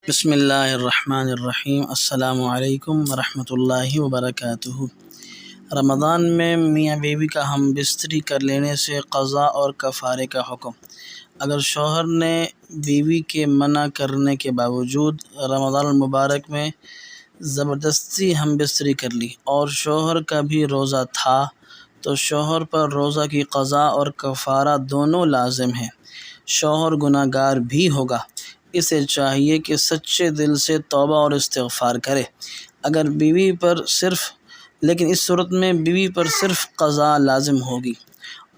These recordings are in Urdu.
بسم اللہ الرحمن الرحیم۔ السلام علیکم ورحمۃ اللہ وبرکاتہ۔ رمضان میں میاں بیوی کا ہم بستری کر لینے سے قضا اور کفارے کا حکم۔ اگر شوہر نے بیوی کے منع کرنے کے باوجود رمضان المبارک میں زبردستی ہم بستری کر لی اور شوہر کا بھی روزہ تھا تو شوہر پر روزہ کی قضا اور کفارہ دونوں لازم ہیں۔ شوہر گناہ گار بھی ہوگا، اسے چاہیے کہ سچے دل سے توبہ اور استغفار کرے۔ لیکن اس صورت میں بیوی پر صرف قضا لازم ہوگی،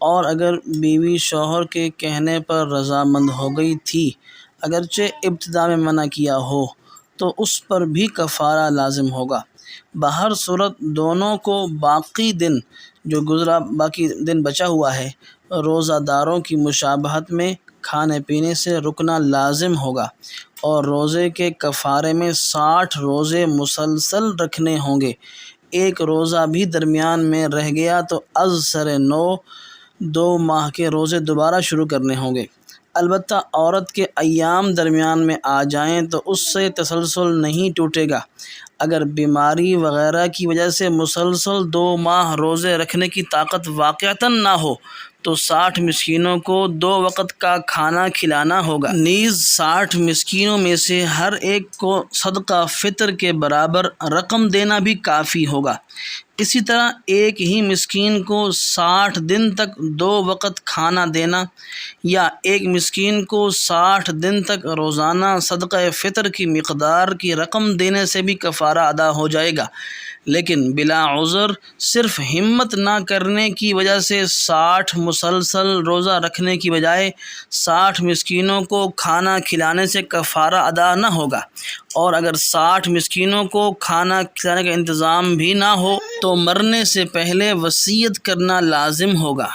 اور اگر بیوی شوہر کے کہنے پر رضامند ہو گئی تھی اگرچہ ابتدا میں منع کیا ہو تو اس پر بھی کفارہ لازم ہوگا۔ بہر صورت دونوں کو باقی دن بچا ہوا ہے روزہ داروں کی مشابہت میں کھانے پینے سے رکنا لازم ہوگا، اور روزے کے کفارے میں 60 روزے مسلسل رکھنے ہوں گے۔ ایک روزہ بھی درمیان میں رہ گیا تو از سر نو 2 ماہ کے روزے دوبارہ شروع کرنے ہوں گے۔ البتہ عورت کے ایام درمیان میں آ جائیں تو اس سے تسلسل نہیں ٹوٹے گا۔ اگر بیماری وغیرہ کی وجہ سے مسلسل 2 ماہ روزے رکھنے کی طاقت واقعتاً نہ ہو تو 60 مسکینوں کو 2 وقت کا کھانا کھلانا ہوگا۔ نیز 60 مسکینوں میں سے ہر ایک کو صدقہ فطر کے برابر رقم دینا بھی کافی ہوگا۔ اسی طرح ایک ہی مسکین کو 60 دن تک 2 وقت کھانا دینا، یا ایک مسکین کو 60 دن تک روزانہ صدقہ فطر کی مقدار کی رقم دینے سے بھی کفارہ ادا ہو جائے گا۔ لیکن بلا عذر صرف ہمت نہ کرنے کی وجہ سے 60 مسلسل روزہ رکھنے کی بجائے 60 مسکینوں کو کھانا کھلانے سے کفارہ ادا نہ ہوگا، اور اگر 60 مسکینوں کو کھانا کھلانے کا انتظام بھی نہ ہو تو مرنے سے پہلے وصیت کرنا لازم ہوگا۔